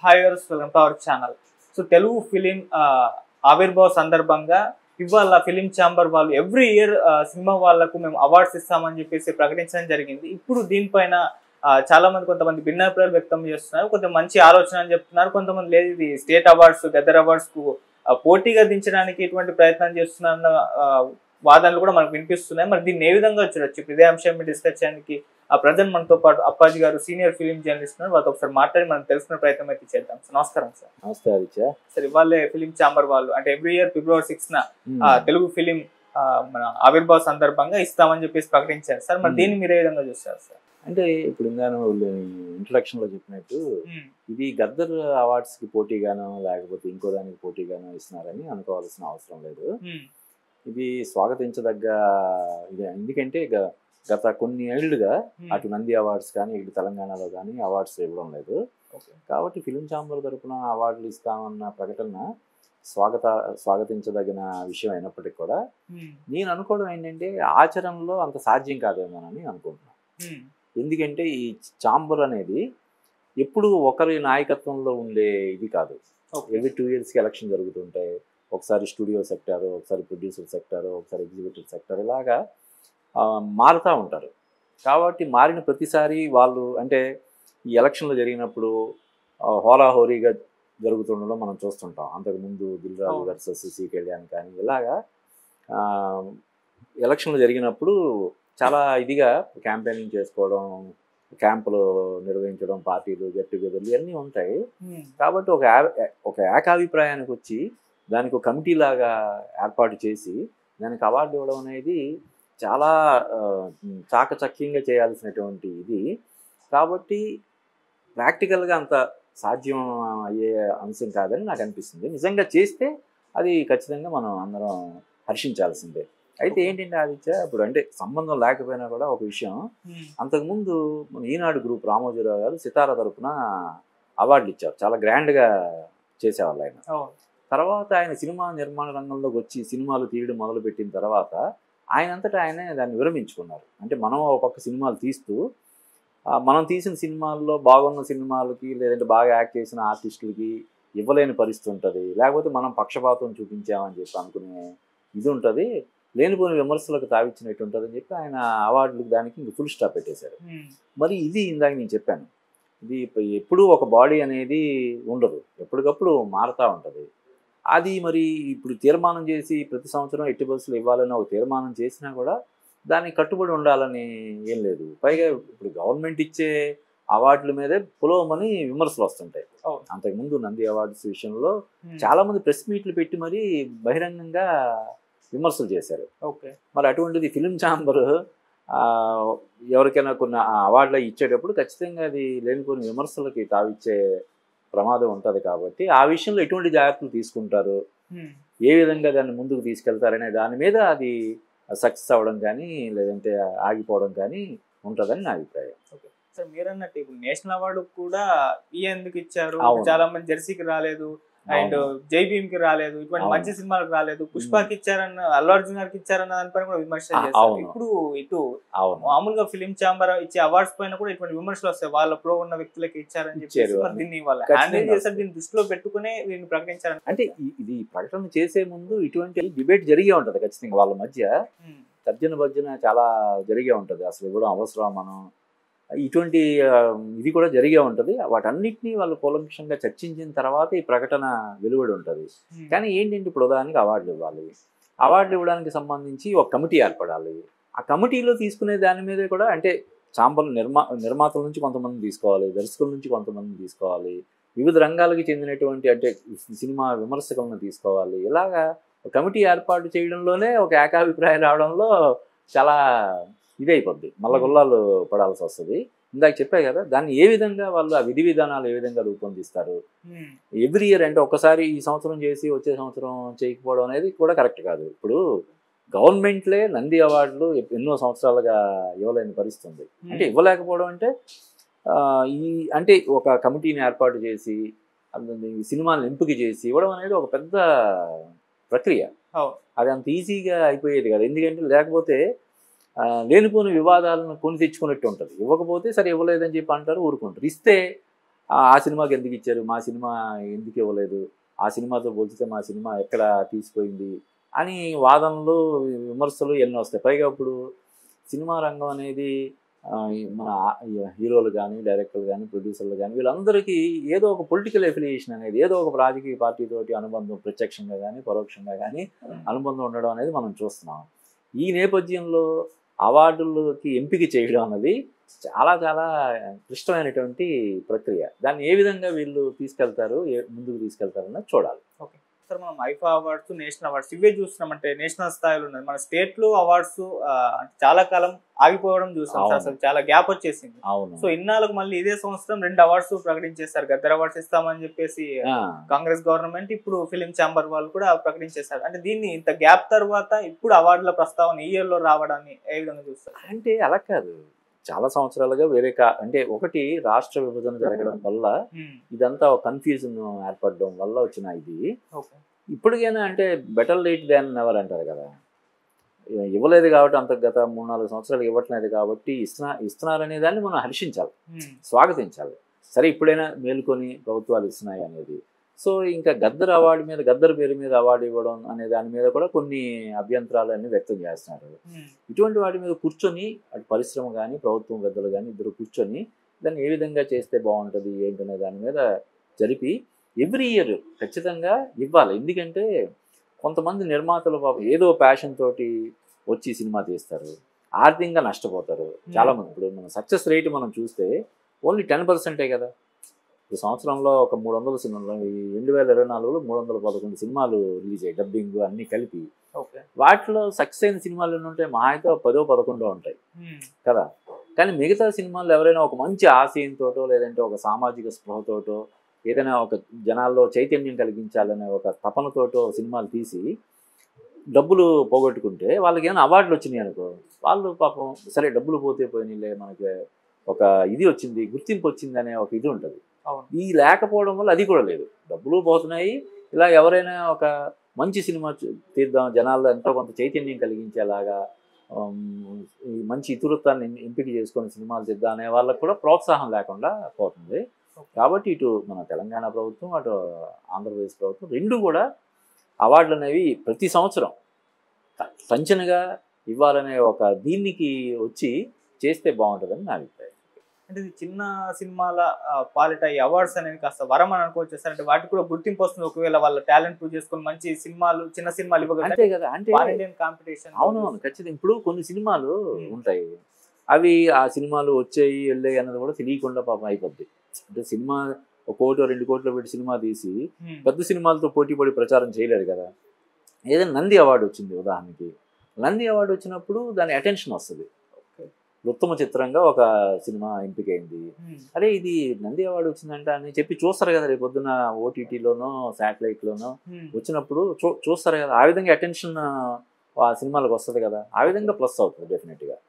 Hi viewers, welcome to our channel. So Telugu film ఆవిర్భావ సందర్భంగా ఇవాళ ఫిలిం ఛాంబర్ వాళ్ళు ఎవ్రీ ఇయర్ సినిమా వాళ్ళకు మేము అవార్డ్స్ ఇస్తామని చెప్పేసి ప్రకటించడం జరిగింది. ఇప్పుడు దీనిపైన చాలా మంది కొంతమంది భిన్నాభిప్రాయాలు వ్యక్తం చేస్తున్నారు. కొంత మంచి ఆలోచన అని చెప్తున్నారు, కొంతమంది లేదు ఇది స్టేట్ అవార్డ్స్ గదర్ అవార్డ్స్ కు పోటీగా దించడానికి ఎటువంటి ప్రయత్నం చేస్తున్న వాదనలు కూడా మనకు వినిపిస్తున్నాయి. మరి దీన్ని ఏ విధంగా చూడొచ్చు? ఇదే అంశం డిస్కస్ చేయడానికి ప్రజెంట్ మనతో పాటు అప్పాజీ గారు సీనియర్ ఫిలిం జర్నలిస్ట్ ఉన్నారు. వాళ్ళతో ఒకసారి మాట్లాడి మనం తెలుసుకునే ప్రయత్నం అయితే చేద్దాం. సార్ నమస్కారం. సార్ నమస్తే ఆదిత్య. సార్ ఇవాళ ఫిలిం ఛాంబర్ వాళ్ళు అంటే ఎవ్రీ ఇయర్ February 6న తెలుగు ఫిలిం మన ఆవిర్భావ సందర్భంగా ఇస్తామని చెప్పేసి ప్రకటించారు. సార్ మరి దీన్ని మీరు ఏ విధంగా చూస్తారు సార్? అంటే ఇప్పుడు ఇంట్రడక్షన్ లో చెప్పినట్టు ఇది గద్దర్ అవార్డ్స్ కి పోటీగానో లేకపోతే ఇంకో దానికి పోటీగానో ఇస్తున్నారని అనుకోవాల్సిన అవసరం లేదు. ఇది స్వాగతించదగ్గ ఇదే. ఎందుకంటే గత కొన్ని ఏళ్లుగా అటు నంది అవార్డ్స్ కానీ ఇటు తెలంగాణలో కానీ అవార్డ్స్ ఇవ్వడం లేదు. కాబట్టి ఫిలిం ఛాంబర్ తరఫున అవార్డులు ఇస్తామన్న ప్రకటన స్వాగతించదగిన విషయం అయినప్పటికీ కూడా నేను అనుకోవడం ఏంటంటే ఆచరణలో అంత సాధ్యం కాదేమోనని అనుకుంటున్నాను. ఎందుకంటే ఈ ఛాంబర్ అనేది ఎప్పుడు ఒకరి నాయకత్వంలో ఉండే ఇది కాదు. ఎవ్రీ 2 yearsకి ఎలక్షన్ జరుగుతుంటాయి. ఒకసారి స్టూడియో సెక్టార్, ఒకసారి ప్రొడ్యూసర్ సెక్టార్, ఒకసారి ఎగ్జిక్యూటివ్ సెక్టార్, ఇలాగా మారుతూ ఉంటారు. కాబట్టి మారిన ప్రతిసారి వాళ్ళు అంటే ఈ ఎలక్షన్లు జరిగినప్పుడు హోరాహోరీగా జరుగుతుండడం మనం చూస్తుంటాం. అంతకుముందు దిల్ రాజు వర్సెస్ సి కళ్యాణ్ కానీ ఇలాగా ఎలక్షన్లు జరిగినప్పుడు చాలా ఇదిగా క్యాంపెయినింగ్ చేసుకోవడం, క్యాంపులు నిర్వహించడం, పార్టీలు గెట్ టుగెదర్లు ఇవన్నీ ఉంటాయి. కాబట్టి ఒక ఏకాభిప్రాయానికి వచ్చి దానికి ఒక కమిటీ లాగా ఏర్పాటు చేసి దానికి అవార్డు ఇవ్వడం అనేది చాలా చాకచక్యంగా చేయాల్సినటువంటి ఇది. కాబట్టి ప్రాక్టికల్గా అంత సాధ్యం అయ్యే అంశం కాదని నాకు అనిపిస్తుంది. నిజంగా చేస్తే అది ఖచ్చితంగా మనం అందరం హర్షించాల్సిందే. అయితే ఏంటంటే ఆదిత్య, ఇప్పుడు అంటే సంబంధం లేకపోయినా కూడా ఒక విషయం, అంతకుముందు మన ఈనాడు గ్రూప్ రామోజీరావు గారు సితారా తరఫున అవార్డులు ఇచ్చారు. చాలా గ్రాండ్గా చేసేవాళ్ళు ఆయన. తర్వాత ఆయన సినిమా నిర్మాణ రంగంలోకి వచ్చి సినిమాలు తీయడం మొదలుపెట్టిన తర్వాత ఆయనంతటా ఆయనే దాన్ని విరమించుకున్నారు. అంటే మనం ఒక పక్క సినిమాలు తీస్తూ మనం తీసిన సినిమాల్లో బాగున్న సినిమాలకి లేదంటే బాగా యాక్ట్ చేసిన ఆర్టిస్టులకి ఇవ్వలేని పరిస్థితి ఉంటుంది, లేకపోతే మనం పక్షపాతం చూపించామని చెప్పి అనుకునే ఇది ఉంటుంది, లేనిపోని విమర్శలకు తావిచ్చినట్టు ఉంటుంది అని చెప్పి ఆయన అవార్డులకు దానికి ఇంక ఫుల్ స్టాప్ పెట్టేశారు. మరి ఇది ఇందాక నేను చెప్పాను, ఇది ఎప్పుడూ ఒక బాడీ అనేది ఉండదు, ఎప్పటికప్పుడు మారుతూ ఉంటుంది. అది మరి ఇప్పుడు తీర్మానం చేసి ప్రతి సంవత్సరం ఎట్టి బస్సులు ఇవ్వాలని ఒక తీర్మానం చేసినా కూడా దానికి కట్టుబడి ఉండాలని ఏం లేదు. పైగా ఇప్పుడు గవర్నమెంట్ ఇచ్చే అవార్డుల మీదే పులోమని విమర్శలు వస్తుంటాయి. అంతకుముందు నంది అవార్డ్స్ విషయంలో చాలామంది ప్రెస్ మీట్లు పెట్టి మరీ బహిరంగంగా విమర్శలు చేశారు. మరి అటువంటిది ఫిలిం ఛాంబర్ ఎవరికైనా కొన్ని అవార్డులు ఇచ్చేటప్పుడు ఖచ్చితంగా అది లేనిపోయిన విమర్శలకి తావిచ్చే ప్రమాదం ఉంటుంది. కాబట్టి ఆ విషయంలో ఎటువంటి జాగ్రత్తలు తీసుకుంటారు, ఏ విధంగా దాన్ని ముందుకు తీసుకెళ్తారనే దాని మీద అది సక్సెస్ అవ్వడం కానీ లేదంటే ఆగిపోవడం కానీ ఉంటుందని నా అభిప్రాయం. సార్ మీరు అన్నట్టు ఇప్పుడు నేషనల్ అవార్డు కూడా ఎందుకు ఇచ్చారు? చాలా మంది జెర్సీకి రాలేదు, అండ్ జై భీమ్ కి రాలేదు, ఇటువంటి మంచి సినిమాలకు రాలేదు. పుష్పకి ఇచ్చారన్న, అల్లు అర్జున్ గారికి ఇచ్చారన్న దానిపైన కూడా విమర్శలు చేస్తారు. ఇప్పుడు ఇటు మామూలుగా ఫిలిం ఛాంబర్ ఇచ్చే అవార్డ్స్ పైన కూడా ఇటువంటి విమర్శలు వస్తాయి, వాళ్ళ ప్రో ఉన్న వ్యక్తులకి ఇచ్చారని చెప్పి. దీన్ని హ్యాండిల్ చేశారు, దీన్ని దృష్టిలో పెట్టుకునే దీన్ని ప్రకటించారు. అంటే ఇది ప్రకటన చేసే ముందు ఇటువంటి డిబేట్ జరిగే ఉంటది ఖచ్చితంగా, వాళ్ళ మధ్య తర్జన భర్జన చాలా జరిగే ఉంటది. అసలు ఇవ్వడం అవసరం, మనం ఇటువంటి ఇది కూడా జరిగే ఉంటుంది. వాటన్నిటినీ వాళ్ళు కూలంకషంగా చర్చించిన తర్వాత ఈ ప్రకటన వెలువడి ఉంటుంది. కానీ ఏంటంటే ఇప్పుడు ఉదాహరణకి అవార్డులు ఇవ్వాలి, అవార్డులు ఇవ్వడానికి సంబంధించి ఒక కమిటీ ఏర్పడాలి. ఆ కమిటీలో తీసుకునే దాని మీదే కూడా అంటే ఛాంబర్ నిర్మాతల నుంచి కొంతమంది తీసుకోవాలి, దర్శకుల నుంచి కొంతమంది తీసుకోవాలి, వివిధ రంగాలకు చెందినటువంటి అంటే సినిమా విమర్శకులను తీసుకోవాలి. ఇలాగా ఒక కమిటీ ఏర్పాటు చేయడంలోనే ఒక ఏకాభిప్రాయం రావడంలో చాలా ఇదైపోద్ది, మల్లగుల్లాలు పడాల్సి వస్తుంది. ఇందాక చెప్పాయి కదా, దాన్ని ఏ విధంగా వాళ్ళు ఆ విధి విధానాలు ఏ విధంగా రూపొందిస్తారు. ఎవ్రీ ఇయర్ అంటే ఒక్కసారి ఈ సంవత్సరం చేసి వచ్చే సంవత్సరం చేయకపోవడం అనేది కూడా కరెక్ట్ కాదు. ఇప్పుడు గవర్నమెంట్లే నంది అవార్డులు ఎన్నో సంవత్సరాలుగా ఇవ్వలేని పరిస్థితి ఉంది. అంటే ఇవ్వలేకపోవడం అంటే అంటే ఒక కమిటీని ఏర్పాటు చేసి సినిమాలను ఎంపిక చేసి ఇవ్వడం అనేది ఒక పెద్ద ప్రక్రియ. అది అంత ఈజీగా అయిపోయేది కదా. ఎందుకంటే లేకపోతే లేనిపోని వివాదాలను కొని తెచ్చుకున్నట్టు ఉంటుంది. ఇవ్వకపోతే సరే ఇవ్వలేదని చెప్పి అంటారు, ఊరుకుంటారు. ఇస్తే ఆ సినిమాకి ఎందుకు ఇచ్చారు, మా సినిమా ఎందుకు ఇవ్వలేదు, ఆ సినిమాతో పోల్చితే మా సినిమా ఎక్కడ తీసిపోయింది అని వాదనలు విమర్శలు ఎన్నో వస్తాయి. పైగా ఇప్పుడు సినిమా రంగం అనేది మన హీరోలు కానీ డైరెక్టర్లు కానీ ప్రొడ్యూసర్లు కానీ వీళ్ళందరికీ ఏదో ఒక పొలిటికల్ ఎఫిలియేషన్ అనేది, ఏదో ఒక రాజకీయ పార్టీతోటి అనుబంధం ప్రత్యక్షంగా కానీ పరోక్షంగా కానీ అనుబంధం ఉండడం అనేది మనం చూస్తున్నాం. ఈ నేపథ్యంలో అవార్డులకి ఎంపిక చేయడం అన్నది చాలా చాలా క్లిష్టమైనటువంటి ప్రక్రియ. దాన్ని ఏ విధంగా వీళ్ళు తీసుకెళ్తారు, ముందుకు తీసుకెళ్తారు అన్నది చూడాలి. ఓకే సార్, మనం ఐఫా అవార్డ్స్, నేషనల్ అవార్డ్స్ ఇవే చూస్తున్నామంటే నేషనల్ స్థాయిలో ఉన్నది. మన స్టేట్ లో అవార్డ్స్ చాలా కాలం ఆగిపోవడం చూసాం సార్, అసలు చాలా గ్యాప్ వచ్చేసింది. సో ఇన్నాళ్ళకు మళ్ళీ ఇదే సంవత్సరం 2 అవార్డ్స్ ప్రకటించేస్తారు. గద్దర్ అవార్డ్స్ ఇస్తామని చెప్పేసి కాంగ్రెస్ గవర్నమెంట్, ఇప్పుడు ఫిలిం ఛాంబర్ వాళ్ళు కూడా ప్రకటించేస్తారు. అంటే దీన్ని ఇంత గ్యాప్ తర్వాత ఇప్పుడు అవార్డుల ప్రస్తావన ఈ ఇయర్ లో రావడాన్ని ఏ విధంగా చూస్తారు? అంటే అలా కాదు, చాలా సంవత్సరాలుగా వేరే అంటే ఒకటి రాష్ట్ర విభజన జరగడం వల్ల ఇదంతా ఒక కన్ఫ్యూజన్ ఏర్పడడం వల్ల వచ్చిన ఇది. ఇప్పటికైనా అంటే బెటర్ లేట్ దాన్ నెవర్ అంటారు కదా, ఇవ్వలేదు కాబట్టి అంత గత 3-4 సంవత్సరాలు ఇవ్వట్లేదు కాబట్టి ఇస్తున్నారనే దాన్ని మనం హర్షించాలి, స్వాగతించాలి. సరే ఇప్పుడైనా మేలుకొని ప్రభుత్వాలు ఇస్తున్నాయి అనేది. సో ఇంకా గద్దర్ అవార్డు మీద, గద్దర్ పేరు మీద అవార్డు ఇవ్వడం అనే దాని మీద కూడా కొన్ని అభ్యంతరాలన్నీ వ్యక్తం చేస్తున్నారు. ఇటువంటి వాటి మీద కూర్చొని అటు పరిశ్రమ కానీ ప్రభుత్వం పెద్దలు కానీ ఇద్దరు కూర్చొని దాన్ని ఏ విధంగా చేస్తే బాగుంటుంది ఏంటనే దాని మీద జరిపి ఎవ్రీ ఇయర్ ఖచ్చితంగా ఇవ్వాలి. ఎందుకంటే కొంతమంది నిర్మాతలు ఏదో ప్యాషన్ తోటి వచ్చి సినిమా తీస్తారు, ఆర్థికంగా నష్టపోతారు చాలామంది. ఇప్పుడు మన సక్సెస్ రేట్ మనం చూస్తే ఓన్లీ 10% కదా. ఈ సంవత్సరంలో ఒక 300 సినిమాలు, 2024లో 311 సినిమాలు రిలీజ్ అయ్యాయి, డబ్బింగ్ అన్ని కలిపి. వాటిలో సక్సెస్ అయిన సినిమాలు ఎన్ని ఉంటాయి, మహా అయితే 10-11 ఉంటాయి కదా. కానీ మిగతా సినిమాలు ఎవరైనా ఒక మంచి ఆశయంతోటో లేదంటే ఒక సామాజిక స్పృహతోటో ఏదైనా ఒక జనాల్లో చైతన్యం కలిగించాలనే ఒక తపనతోటో సినిమాలు తీసి డబ్బులు పోగొట్టుకుంటే వాళ్ళకి ఏమైనా అవార్డులు వచ్చినాయి అనుకో, వాళ్ళు పాపం సరే డబ్బులు పోతే పోయినాయిలే, మనకి ఒక ఇది వచ్చింది, గుర్తింపు వచ్చింది అనే ఒక ఇది ఉంటుంది. ఈ లేకపోవడం వల్ల అది కూడా లేదు, డబ్బులు పోతున్నాయి. ఇలా ఎవరైనా ఒక మంచి సినిమా తీద్దాం, జనాల్లో ఎంతో కొంత చైతన్యం కలిగించేలాగా ఈ మంచి ఇతరత్వాన్ని ఎంపిక చేసుకొని సినిమాలు తీద్దాం అనే వాళ్ళకు కూడా ప్రోత్సాహం లేకుండా పోతుంది. కాబట్టి ఇటు మన తెలంగాణ ప్రభుత్వం, అటు ఆంధ్రప్రదేశ్ ప్రభుత్వం రెండు కూడా అవార్డులు అనేవి ప్రతి సంవత్సరం సంచనగా ఇవ్వాలనే ఒక దీనికి వచ్చి చేస్తే బాగుంటుందని నా అభిప్రాయం. అంటే ఇది చిన్న సినిమాల పాలిట ఈ అవార్డ్స్ అనేది కాస్త వరం అని అనుకోవచ్చు సార్. అంటే వాటికి కూడా గుర్తింపు వస్తుంది ఒకవేళ వాళ్ళ టాలెంట్ ప్రూవ్ చేసుకొని మంచి సినిమాలు, చిన్న సినిమాలు ఇవ్వగలిగితే కదా. అంటే కాంపిటీషన్ అవునవును ఖచ్చితంగా. ఇప్పుడు కొన్ని సినిమాలు ఉంటాయి, అవి ఆ సినిమాలు వచ్చాయి వెళ్ళాయి అన్నది కూడా తెలియకుండా పాపం అయిపోద్ది. అంటే సినిమా 1 కోటి 2 కోట్లు పెట్టి సినిమా తీసి పెద్ద సినిమాలతో పోటీ పడి ప్రచారం చేయలేరు కదా. ఏదైనా నంది అవార్డు వచ్చింది ఉదాహరణకి, నంది అవార్డు వచ్చినప్పుడు దాని అటెన్షన్ వస్తుంది. ఉత్తమ చిత్రంగా ఒక సినిమా ఎంపికైంది, అరే ఇది నంది అవార్డు వచ్చిందంట అని చెప్పి చూస్తారు కదా. రేపు పొద్దున ఓటీటీలోనో శాటిలైట్లోనో వచ్చినప్పుడు చూస్తారు కదా. ఆ విధంగా అటెన్షన్ ఆ సినిమాలకు వస్తుంది కదా, ఆ విధంగా ప్లస్ అవుతుంది డెఫినెట్గా.